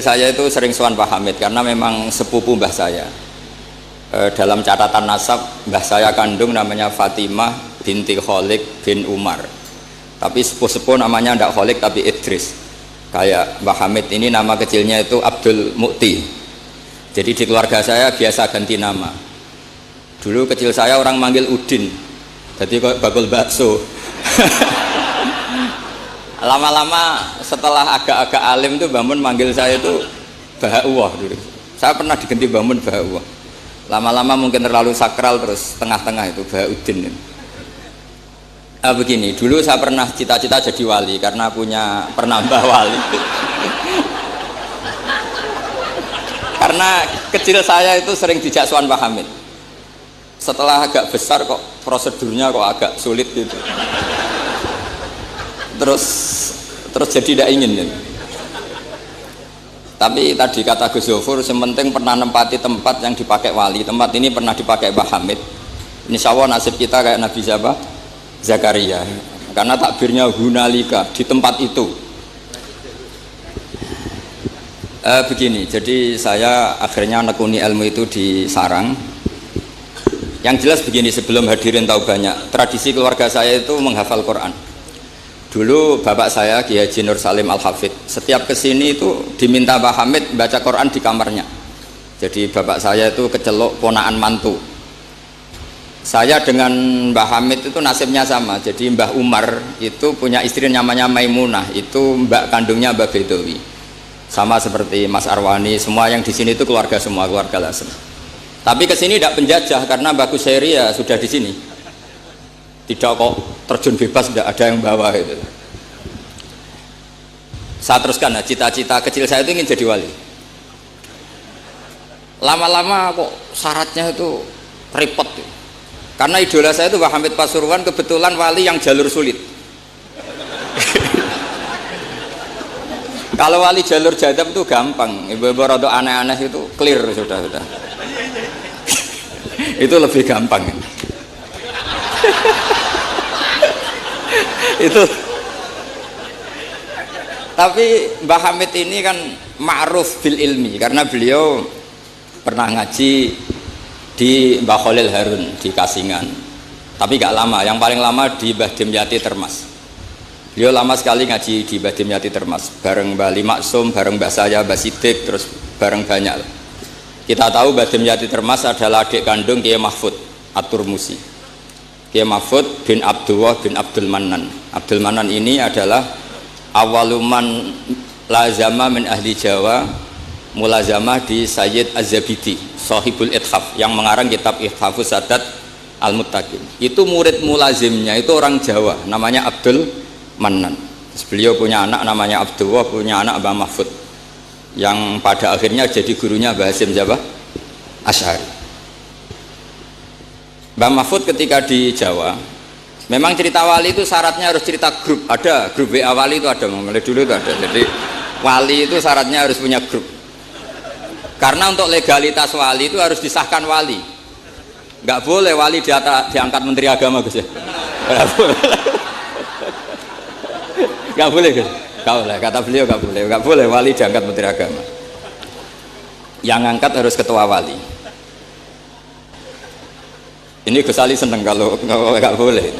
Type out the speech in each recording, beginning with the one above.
saya itu sering sowan Pak Hamid karena memang sepupu mbah saya. Dalam catatan nasab mbah saya kandung namanya Fatimah binti Kholik bin Umar. Tapi sepuh-sepuh namanya tidak Kholik tapi Idris. Kayak Mbah Hamid ini nama kecilnya itu Abdul Mukti. Jadi di keluarga saya biasa ganti nama. Dulu kecil saya orang manggil Udin. Jadi kok bakul bakso. Lama-lama setelah agak-agak alim itu Mbah Mun manggil saya itu Bahauwah dulu. Saya pernah diganti Mbah Mun Bahauwah. Lama-lama mungkin terlalu sakral terus tengah-tengah itu Bahauddin. Begini, dulu saya pernah cita-cita jadi wali karena punya penambah wali. Karena kecil saya itu sering dijak sowan Pak Hamid. Setelah agak besar kok prosedurnya kok agak sulit gitu. Terus jadi tidak ingin gitu. Tapi tadi kata Gus Zofur, sementing pernah nempati tempat yang dipakai wali. Tempat ini pernah dipakai Mbah Hamid. Insya Allah nasib kita kayak Nabi siapa? Zakaria. Karena takbirnya hunalika di tempat itu. Begini, jadi saya akhirnya nekuni ilmu itu di sarang. Yang jelas begini, sebelum hadirin tahu banyak, tradisi keluarga saya itu menghafal Quran. Dulu bapak saya Kiai Haji Nur Salim Al-Hafidh setiap kesini itu diminta Pak Hamid baca Quran di kamarnya. Jadi bapak saya itu kecelok ponaan mantu. Saya dengan Mbah Hamid itu nasibnya sama. Jadi Mbah Umar itu punya istri namanya Maimunah, itu mbak kandungnya Mbah Bedowi. Sama seperti Mas Arwani, semua yang di sini itu keluarga semua, keluarga Lasem. Tapi kesini tidak penjajah karena Mbah Kusairi ya sudah di sini. Tidak kok terjun bebas, tidak ada yang bawa itu. Saya teruskan, cita-cita kecil saya itu ingin jadi wali. Lama-lama kok syaratnya itu repot ya. Karena idola saya itu Mbah Hamid Pasuruan, kebetulan wali yang jalur sulit. Kalau wali jalur jadab itu gampang, ibu-ibu rada aneh-aneh itu clear sudah. Itu lebih gampang. Itu. Tapi Mbah Hamid ini kan ma'ruf bil ilmi karena beliau pernah ngaji di Mbah Khalil Harun di Kasingan. Tapi gak lama, yang paling lama di Mbah Dimyati Termas. Beliau lama sekali ngaji di Mbah Dimyati Termas, bareng Mbah Limaksum, bareng Mbah saya, Mbah Sidik, terus bareng banyak. Kita tahu Mbah Dimyati Termas adalah adik kandung Kiai Mahfud At-Turmusi. Kiai Mahfud bin Abdullah bin Abdul Manan. Abdul Manan ini adalah awaluman lazama min ahli Jawa mulazamah di Sayyid Az-Zabidi Sahibul Ithaf yang mengarang kitab Ithafus Sadat Al-Muttaqin. Itu murid mulazimnya itu orang Jawa namanya Abdul Manan. Beliau punya anak namanya Abdullah, punya anak Mbah Mahfud yang pada akhirnya jadi gurunya Mbah Hasyim Jabah Asy'ari. Mbah Mahfud ketika di Jawa, memang cerita wali itu syaratnya harus cerita grup. Ada grup WA wali itu ada, mulai dulu itu ada. Jadi wali itu syaratnya harus punya grup. Karena untuk legalitas wali itu harus disahkan wali. Nggak boleh wali diangkat Menteri Agama Gus ya. Nggak boleh. Nggak boleh Gus. Nggak boleh. Kata beliau nggak boleh. Nggak boleh wali diangkat Menteri Agama. Yang angkat harus ketua wali. Ini Gus Ali seneng kalau nggak boleh.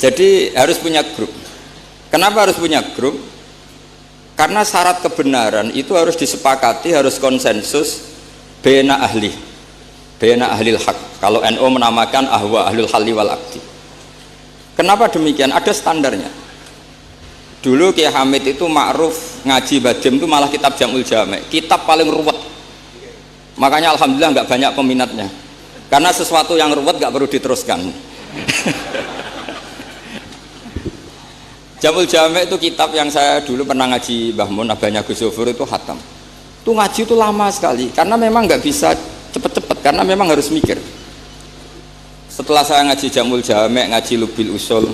Jadi harus punya grup. Kenapa harus punya grup? Karena syarat kebenaran itu harus disepakati, harus konsensus bena ahli haq. Kalau NU menamakan ahwa ahlul halli wal aqdi. Kenapa demikian? Ada standarnya. Dulu Kiai Hamid itu ma'ruf ngaji badim itu malah kitab Jamul Jami', kitab paling ruwet. Makanya alhamdulillah nggak banyak peminatnya. Karena sesuatu yang ruwet gak perlu diteruskan. Jamul Jami' itu kitab yang saya dulu pernah ngaji Mbah Mun, abahnya Gus Zofur itu khatam. Itu ngaji itu lama sekali karena memang gak bisa cepet-cepet karena memang harus mikir. Setelah saya ngaji Jamul Jami', ngaji Lubil Usul,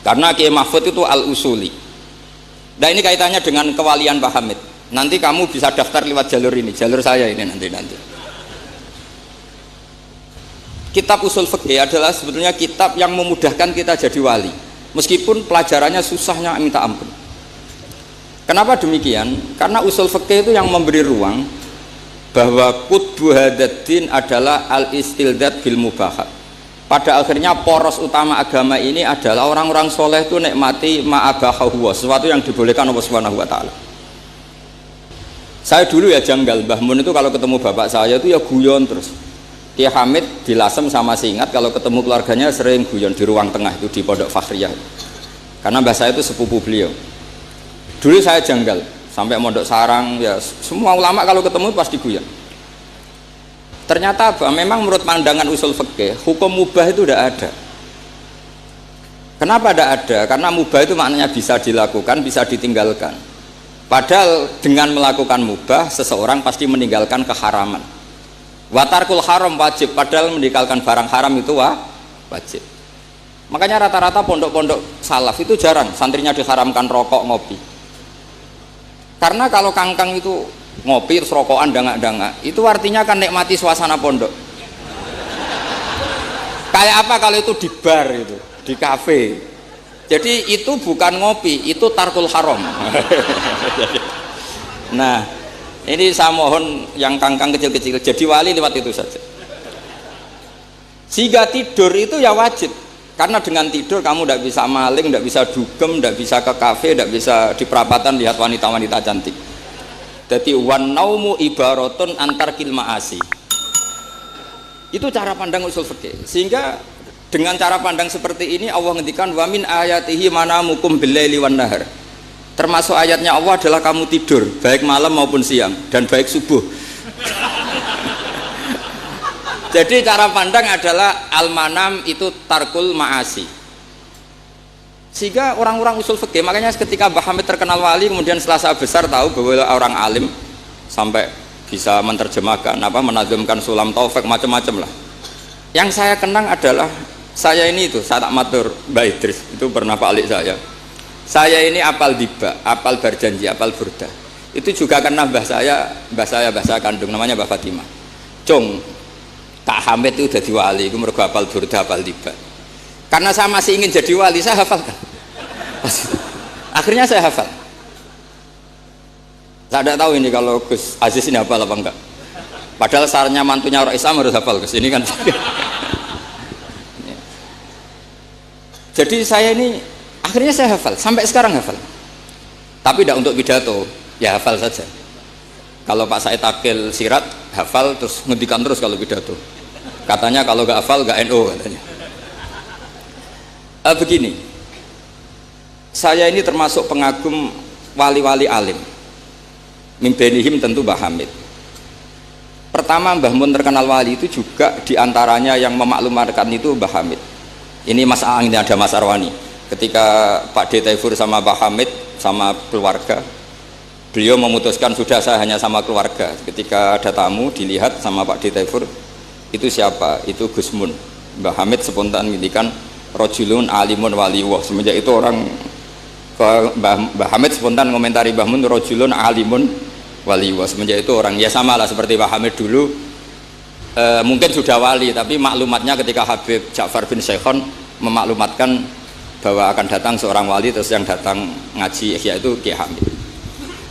karena Kiai Mahfud itu al-usuli. Nah ini kaitannya dengan kewalian Pak Hamid. Nanti kamu bisa daftar lewat jalur ini, jalur saya ini nanti. Kitab Usul Fiqh adalah sebetulnya kitab yang memudahkan kita jadi wali, meskipun pelajarannya susahnya minta ampun. Kenapa demikian? Karena usul fikih itu yang memberi ruang bahwa qutbu hadaddin adalah al-istildad bil mubahat. Pada akhirnya poros utama agama ini adalah orang-orang soleh itu nikmati ma'abahahu, sesuatu yang dibolehkan Allah Subhanahu wa taala. Saya dulu ya janggal, Mbah Mun itu kalau ketemu bapak saya itu ya guyon terus. Kiai Hamid di Lasem sama Singat kalau ketemu keluarganya sering guyon di ruang tengah itu di Pondok Fakhriyah. Karena mbah saya itu sepupu beliau. Dulu saya janggal, sampai Mondok Sarang ya semua ulama kalau ketemu pasti guyon. Ternyata memang menurut pandangan usul fikih hukum mubah itu tidak ada. Kenapa tidak ada? Karena mubah itu maknanya bisa dilakukan, bisa ditinggalkan. Padahal dengan melakukan mubah seseorang pasti meninggalkan keharaman. Watarkul haram wajib, padahal meninggalkan barang haram itu wajib. Makanya rata-rata pondok-pondok salaf itu jarang santrinya diharamkan rokok, ngopi. Karena kalau kangkang itu ngopi terus rokokan dangak-dangak, itu artinya kan nikmati suasana pondok. Kayak apa kalau itu di bar itu, di kafe. Jadi itu bukan ngopi, itu tarkul haram. Nah, ini saya mohon yang kangkang kecil-kecil jadi wali lewat itu saja. Sehingga tidur itu ya wajib. Karena dengan tidur kamu tidak bisa maling, tidak bisa dugem, tidak bisa ke kafe, tidak bisa di perapatan lihat wanita-wanita cantik. Jadi wan naumu ibaratun antar kil ma'asi. Itu cara pandang usul fikih. Sehingga dengan cara pandang seperti ini Allah ngendikan wa min ayatihi manamukum billaili wan nahar. Termasuk ayatnya Allah adalah kamu tidur baik malam maupun siang dan baik subuh. Jadi cara pandang adalah al-manam itu tarkul ma'asi. Sehingga orang-orang usul fikih, makanya ketika Mbah Hamid terkenal wali, kemudian setelah saya besar tahu bahwa orang alim sampai bisa menerjemahkan menazumkan sulam taufik macam-macam lah. Yang saya kenang adalah saya ini itu, saya tak matur Mbah Idris, itu pernah Pak Alik saya. Saya ini apal diba, apal berjanji, apal burda. Itu juga karena mbah saya kandung namanya Mbah Fatimah. Cung, Kak Hamid itu jadi wali, itu mergo apal burda, apal diba. Karena saya masih ingin jadi wali, saya hafalkan. Akhirnya saya hafal. Saya tidak tahu ini kalau Gus Aziz ini hafal apa enggak. Padahal sarannya mantunya orang Islam harus hafal Gus. Ini kan. Jadi saya ini akhirnya saya hafal, sampai sekarang hafal. Tapi tidak untuk pidato, ya hafal saja. Kalau Pak Said Akil Sirat hafal terus ngendikan terus kalau pidato. Katanya kalau nggak hafal nggak NU katanya. Begini, saya ini termasuk pengagum wali-wali alim. Mimbenihim tentu Mbah Hamid. Pertama Mbah Mun terkenal wali itu juga diantaranya yang memaklumatkan itu Mbah Hamid. Ini Mas Aang, ini ada Mas Arwani. Ketika Pak D. Taifur sama Mbah Hamid sama keluarga, beliau memutuskan sudah saya hanya sama keluarga. Ketika ada tamu dilihat sama Pak D. Taifur, itu siapa? Itu Gus Mun. Mbah Hamid spontan ngindikan rojulun alimun waliwah. Semenjak itu orang Mbah Hamid spontan komentari Mbah Mun rojulun alimun waliwah. Semenjak itu orang ya sama lah seperti Mbah Hamid dulu mungkin sudah wali, tapi maklumatnya ketika Habib Ja'far bin Syekhon memaklumatkan bahwa akan datang seorang wali, terus yang datang ngaji Ihya itu Kiai Hamid.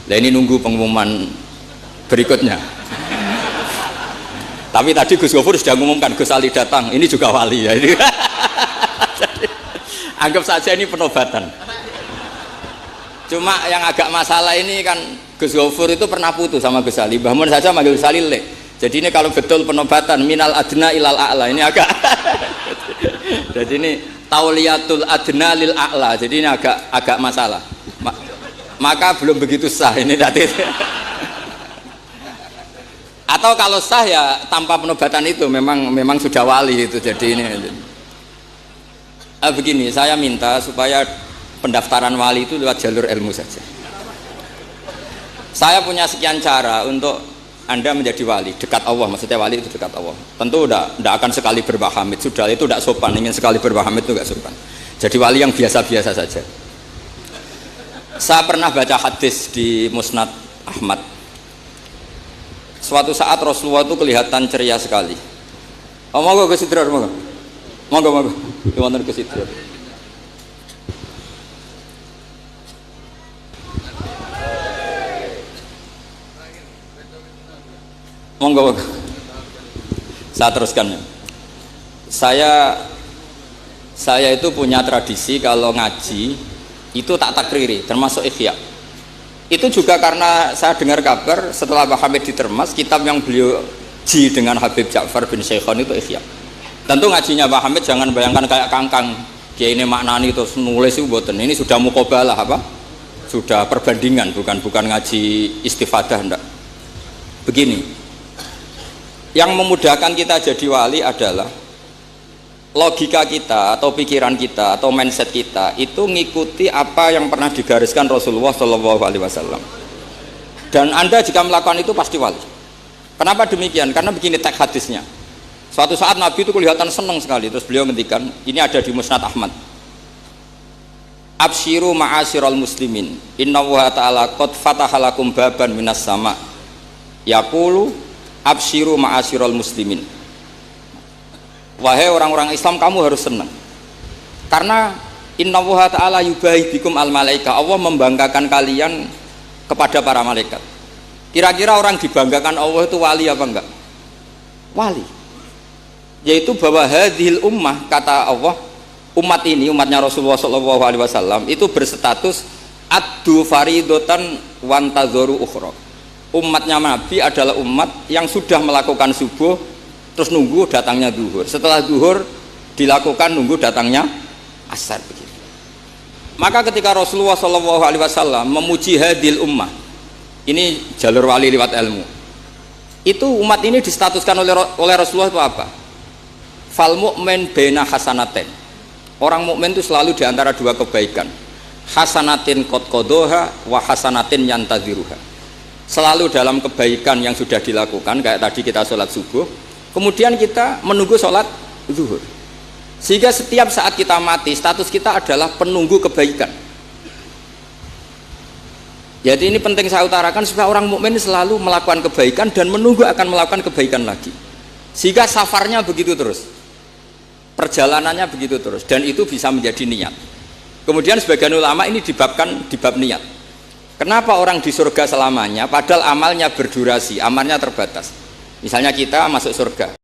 Nah ini nunggu pengumuman berikutnya. Tapi tadi Gus Gofur sudah mengumumkan Gus Ali datang, ini juga wali ya. Ini. Jadi, anggap saja ini penobatan. Cuma yang agak masalah ini kan Gus Gofur itu pernah putus sama Gus Ali. Mbah Mun saja manggil Gus Ali le. Jadi ini kalau betul penobatan minal adna ilal a'la ini agak. Jadi ini tauliyatul adna lil a'la. Jadi ini agak masalah. Maka belum begitu sah ini nanti. Atau kalau sah ya tanpa penobatan itu memang sudah wali itu. Jadi ini begini, saya minta supaya pendaftaran wali itu lewat jalur ilmu saja. Saya punya sekian cara untuk Anda menjadi wali, dekat Allah, maksudnya wali itu dekat Allah. Tentu tidak akan sekali Mbah Hamid, sudah itu tidak sopan, ingin sekali Mbah Hamid itu tidak sopan. Jadi wali yang biasa-biasa saja. Saya pernah baca hadis di Musnad Ahmad. Suatu saat Rasulullah itu kelihatan ceria sekali. Oh, monggo ke Sidrar, monggo. Gimana ke Sidrar? Monggo. Saya teruskan ya. Saya itu punya tradisi kalau ngaji itu tak takriri, termasuk Ihya. Itu juga karena saya dengar kabar setelah Pak Hamid ditermas, kitab yang beliau ji dengan Habib Ja'far bin Syekhon itu Ihya. Tentu ngajinya Pak Hamid jangan bayangkan kayak kangkang, dia ini maknani terus nulis itu boten. Ini sudah muqabalah apa? Sudah perbandingan, bukan ngaji istifadah ndak. Begini, yang memudahkan kita jadi wali adalah logika kita atau pikiran kita atau mindset kita itu ngikuti apa yang pernah digariskan Rasulullah SAW. Dan Anda jika melakukan itu pasti wali. Kenapa demikian? Karena begini teks hadisnya. Suatu saat Nabi itu kelihatan senang sekali, terus beliau ngendikan, ini ada di Musnad Ahmad. Absyiru ma'asyiral muslimin, innallaha ta'ala qad fatahalakum baban minas sama. Yaqulu absyiru ma'asyiral muslimin. Wahai orang-orang Islam, kamu harus senang. Karena innallaha ta'ala yubahi bikum al malaika. Allah membanggakan kalian kepada para malaikat. Kira-kira orang dibanggakan Allah itu wali apa enggak? Wali. Yaitu bahwa hadhil ummah, kata Allah, umat ini, umatnya Rasulullah SAW itu berstatus addu faridotan wantazoru ukhra. Umatnya Nabi adalah umat yang sudah melakukan subuh terus nunggu datangnya zuhur. Setelah zuhur dilakukan nunggu datangnya asar begitu. Maka ketika Rasulullah SAW memuji hadil ummah, ini jalur wali lewat ilmu, itu umat ini distatuskan oleh Rasulullah itu apa? Fal mu'min baina hasanaten. Orang mukmin itu selalu diantara dua kebaikan. Hasanatin qad qadoha wa hasanatin yantaziruha. Selalu dalam kebaikan yang sudah dilakukan, kayak tadi kita sholat subuh, kemudian kita menunggu sholat zuhur. Sehingga setiap saat kita mati, status kita adalah penunggu kebaikan. Jadi ini penting saya utarakan supaya orang mukmin selalu melakukan kebaikan dan menunggu akan melakukan kebaikan lagi. Sehingga safarnya begitu terus. Perjalanannya begitu terus, dan itu bisa menjadi niat. Kemudian sebagian ulama ini dibabkan di bab niat. Kenapa orang di surga selamanya padahal amalnya berdurasi, amalnya terbatas. Misalnya kita masuk surga,